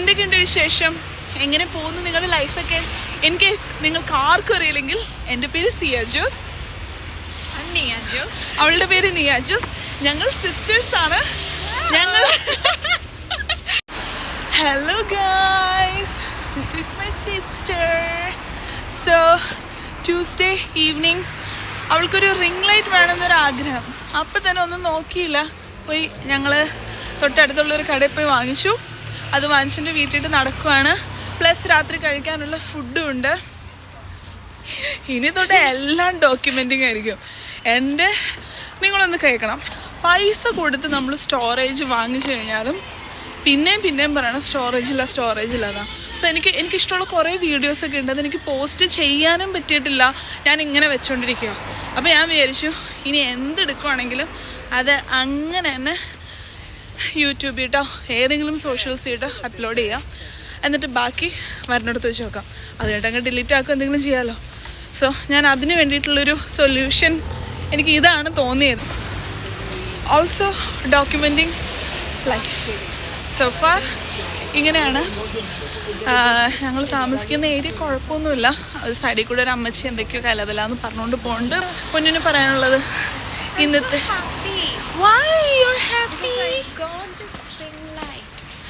എന്തൊക്കെയുണ്ട് വിശേഷം? എങ്ങനെ പോകുന്നു നിങ്ങളുടെ ലൈഫൊക്കെ? ഇൻ കേസ് നിങ്ങൾക്ക് ആർക്കും അറിയില്ലെങ്കിൽ, എൻ്റെ പേര് സിയ ജോസ്, അവളുടെ പേര് നിയ ജോസ്. ഞങ്ങൾ സിസ്റ്റേഴ്സ് ആണ്. ഞങ്ങൾ hello guys, this is my sister. So Tuesday evening അവൾക്കൊരു റിംഗ് ലൈറ്റ് വേണമെന്നൊരു ആഗ്രഹം. അപ്പം തന്നെ ഒന്നും നോക്കിയില്ല, പോയി ഞങ്ങൾ തൊട്ടടുത്തുള്ളൊരു കടയിൽ പോയി വാങ്ങിച്ചു. അത് വാങ്ങിച്ചിട്ട് വീട്ടിൽ നടക്കുവാണ്. പ്ലസ് രാത്രി കഴിക്കാനുള്ള ഫുഡും ഉണ്ട്. ഇനി തൊട്ട് എല്ലാം ഡോക്യുമെൻറ്റിങ് ആയിരിക്കും. നിങ്ങളൊന്ന് കേൾക്കണം, പൈസ കൊടുത്ത് നമ്മൾ സ്റ്റോറേജ് വാങ്ങിച്ചു കഴിഞ്ഞാലും പിന്നെയും പറയണം സ്റ്റോറേജില്ല എന്നാ. സോ എനിക്കിഷ്ടമുള്ള കുറേ വീഡിയോസൊക്കെ ഉണ്ട്, അതെനിക്ക് പോസ്റ്റ് ചെയ്യാനും പറ്റിയിട്ടില്ല. ഞാൻ ഇങ്ങനെ വെച്ചുകൊണ്ടിരിക്കുക. അപ്പോൾ ഞാൻ വിചാരിച്ചു ഇനി എന്തെടുക്കുവാണെങ്കിലും അത് അങ്ങനെ തന്നെ യൂട്യൂബിട്ടോ ഏതെങ്കിലും സോഷ്യൽസിട്ടോ അപ്ലോഡ് ചെയ്യാം. എന്നിട്ട് ബാക്കി വരണടുത്ത് വെച്ച് നോക്കാം. അതുകൊണ്ട് അങ്ങ് ഡിലീറ്റ് ആക്കുക, എന്തെങ്കിലും ചെയ്യാമല്ലോ. സോ ഞാൻ അതിന് വേണ്ടിയിട്ടുള്ളൊരു സൊല്യൂഷൻ എനിക്ക് ഇതാണ് തോന്നിയത്. Also documenting life. So far ഇങ്ങനെയാണ്. ഞങ്ങൾ താമസിക്കുന്ന ഏരിയ കുഴപ്പമൊന്നുമില്ല. അത് സൈഡിൽ കൂടെ ഒരു അമ്മച്ചി എന്തൊക്കെയോ കലവലാന്ന് പറഞ്ഞുകൊണ്ട് പോകുന്നുണ്ട്. പൊന്നിന് പറയാനുള്ളത് ഇന്നത്തെ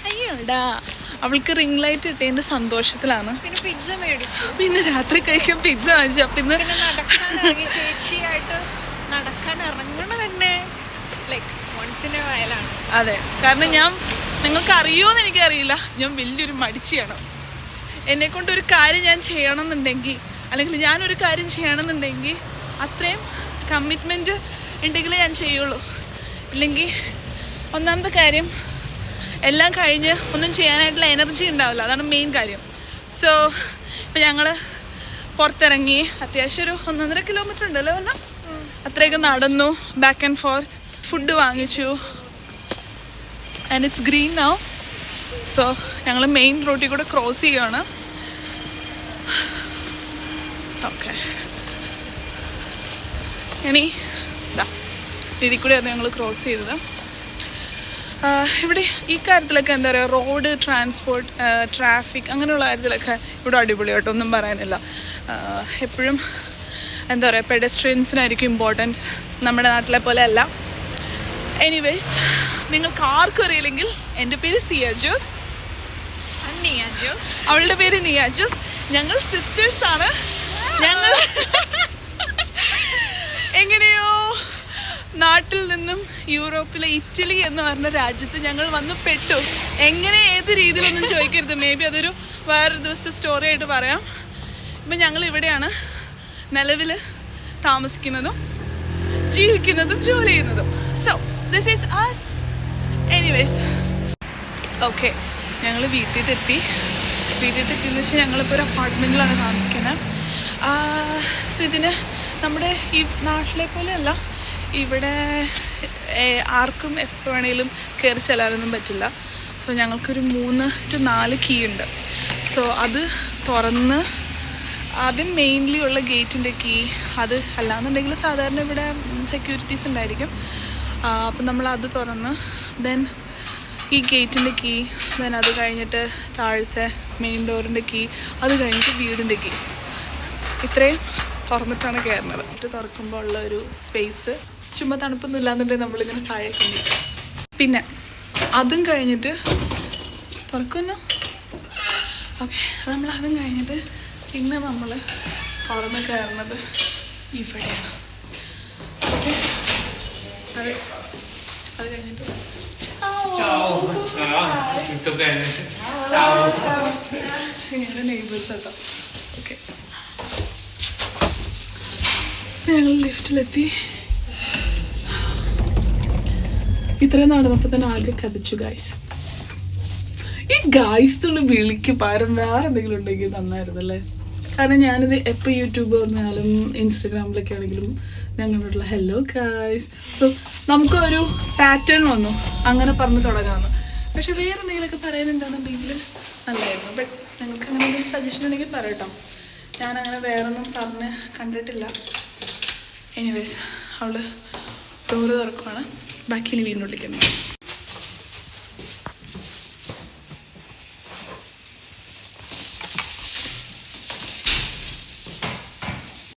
അയ്യോടാ, അവൾക്ക് റിംഗ് ലൈറ്റ് കിട്ടിയതിൻ്റെ സന്തോഷത്തിലാണ്. പിന്നെ രാത്രി കഴിക്കാൻ പിസ്സ വാങ്ങിച്ചു. അപ്പം ഇന്ന് ചേച്ചിയായിട്ട് നടക്കാൻ ഇറങ്ങണ തന്നെ അതെ, കാരണം നിങ്ങൾക്ക് അറിയുമോയെന്ന് എനിക്കറിയില്ല, ഞാൻ വലിയൊരു മടിച്ചിയാണ്. എന്നെക്കൊണ്ടൊരു കാര്യം ഞാൻ ചെയ്യണമെന്നുണ്ടെങ്കിൽ, അല്ലെങ്കിൽ ഞാനൊരു കാര്യം ചെയ്യണമെന്നുണ്ടെങ്കിൽ അത്രയും കമ്മിറ്റ്മെൻറ്റ് ഉണ്ടെങ്കിലേ ഞാൻ ചെയ്യുള്ളൂ. ഇല്ലെങ്കിൽ ഒന്നാമത്തെ കാര്യം എല്ലാം കഴിഞ്ഞ് ഒന്നും ചെയ്യാനായിട്ടുള്ള എനർജി ഉണ്ടാവില്ല. അതാണ് മെയിൻ കാര്യം. സോ ഇപ്പം ഞങ്ങൾ പുറത്തിറങ്ങി അത്യാവശ്യം ഒരു 1.5 കിലോമീറ്റർ ഉണ്ടല്ലോ പറഞ്ഞാൽ അത്രയൊക്കെ നടന്നു. ബാക്ക് ആൻഡ് ഫോർത്ത് ഫുഡ് വാങ്ങിച്ചു. And it's green now. So ഞങ്ങൾ മെയിൻ റോഡിൽ കൂടെ ക്രോസ് ചെയ്യുകയാണ്. ഓക്കെ, ഇനി ഇതാ ഇതിൽ കൂടെയാണ് ഞങ്ങൾ ക്രോസ് ചെയ്തത്. ഇവിടെ ഈ കാര്യത്തിലൊക്കെ എന്താ പറയുക, റോഡ് ട്രാൻസ്പോർട്ട് ട്രാഫിക് അങ്ങനെയുള്ള കാര്യത്തിലൊക്കെ ഇവിടെ അടിപൊളിയായിട്ട് ഒന്നും പറയാനില്ല. എപ്പോഴും എന്താ പറയുക, പെഡസ്ട്രിയൻസിനായിരിക്കും ഇമ്പോർട്ടൻറ്റ്, നമ്മുടെ നാട്ടിലെ പോലെ അല്ല. എനിവേസ്, നിങ്ങൾക്ക് ആർക്കും അറിയില്ലെങ്കിൽ എൻ്റെ പേര് സിയ ജോസ്, അവളുടെ പേര് നിയ ജോസ്. ഞങ്ങൾ സിസ്റ്റേഴ്സ് ആണ്. ഞങ്ങൾ എങ്ങനെയോ നാട്ടിൽ നിന്നും യൂറോപ്പിലെ ഇറ്റലി എന്ന് പറഞ്ഞ രാജ്യത്ത് ഞങ്ങൾ വന്ന് പെട്ടു. എങ്ങനെ ഏത് രീതിയിലൊന്നും ചോദിക്കരുത്, മേ ബി അതൊരു വേറൊരു ദിവസത്തെ സ്റ്റോറി ആയിട്ട് പറയാം. ഇപ്പം ഞങ്ങൾ ഇവിടെയാണ് നിലവിൽ താമസിക്കുന്നതും ജീവിക്കുന്നതും ജോലി ചെയ്യുന്നതും. So this is us. Anyways, okay, ഞങ്ങൾ വീട്ടിലെത്തി എന്ന് വെച്ചാൽ ഞങ്ങളിപ്പോൾ ഒരു അപ്പാർട്ട്മെൻറ്റിലാണ് താമസിക്കുന്നത്. സോ ഇതിന് നമ്മുടെ ഈ നാട്ടിലെ പോലെയല്ല, ഇവിടെ ആർക്കും എപ്പോൾ വേണേലും കയറി ചെല്ലാനൊന്നും പറ്റില്ല. സോ ഞങ്ങൾക്കൊരു 3 to 4 കീ ഉണ്ട്. സോ അത് തുറന്ന് ആദ്യം മെയിൻലി ഉള്ള ഗേറ്റിൻ്റെ കീ, അത് അല്ലാന്നുണ്ടെങ്കിൽ സാധാരണ ഇവിടെ സെക്യൂരിറ്റീസ് ഉണ്ടായിരിക്കും. അപ്പം നമ്മൾ അത് തുറന്ന് ദെൻ ഈ ഗേറ്റിൻ്റെ കീ, ദെൻ അത് കഴിഞ്ഞിട്ട് താഴത്തെ മെയിൻ ഡോറിൻ്റെ കീ, അത് കഴിഞ്ഞിട്ട് വീടിൻ്റെ കീ, ഇത്രയും തുറന്നിട്ടാണ് കയറുന്നത്. ഇത് തുറക്കുമ്പോൾ ഉള്ള ഒരു സ്പേസ്, ചുമ്മാ തണുപ്പൊന്നും ഇല്ലാന്നുണ്ടെങ്കിൽ നമ്മളിങ്ങനെ താഴെ കൊണ്ടിരിക്കും. പിന്നെ അതും കഴിഞ്ഞിട്ട് തുറക്കുന്നു. ഓക്കെ, അതും കഴിഞ്ഞിട്ട് പിന്നെ നമ്മൾ തുറന്ന് കയറുന്നത് ഇവിടെയാണ്. ഓക്കെ, അത് കഴിഞ്ഞിട്ട് ഞങ്ങളുടെ നെയ്ബേഴ്സ് കേട്ടോ. ഓക്കെ, ഞങ്ങൾ ലിഫ്റ്റിലെത്തി. ഇത്രയും നടന്നപ്പോൾ തന്നെ ആകെ കഥച്ചു ഗായ്സ്. ഈ ഗായ്സ് എന്നുള്ള വിളിക്ക് പകരം വേറെ എന്തെങ്കിലും ഉണ്ടെങ്കിൽ നന്നായിരുന്നല്ലേ. കാരണം ഞാനിത് എപ്പോൾ യൂട്യൂബ് പറഞ്ഞാലും ഇൻസ്റ്റഗ്രാമിലൊക്കെ ആണെങ്കിലും ഞങ്ങളോടുള്ള ഹലോ ഗായ്സ്. സോ നമുക്കൊരു പാറ്റേൺ വന്നു അങ്ങനെ പറഞ്ഞ് തുടങ്ങാമെന്ന്. പക്ഷെ വേറെ എന്തെങ്കിലുമൊക്കെ പറയുന്നുണ്ടെന്നുണ്ടെങ്കിൽ നല്ലതായിരുന്നു. ബട്ട് ഞങ്ങൾക്ക് അങ്ങനെ എന്തെങ്കിലും സജഷൻ ഉണ്ടെങ്കിൽ പറയട്ടോ. ഞാനങ്ങനെ വേറൊന്നും പറഞ്ഞ് കണ്ടിട്ടില്ല. എനിവേസ്, അവൾ ഡോറ് തുറക്കുവാണ്. ബാക്കി ഇനി വീടിനുള്ളിലേക്ക്.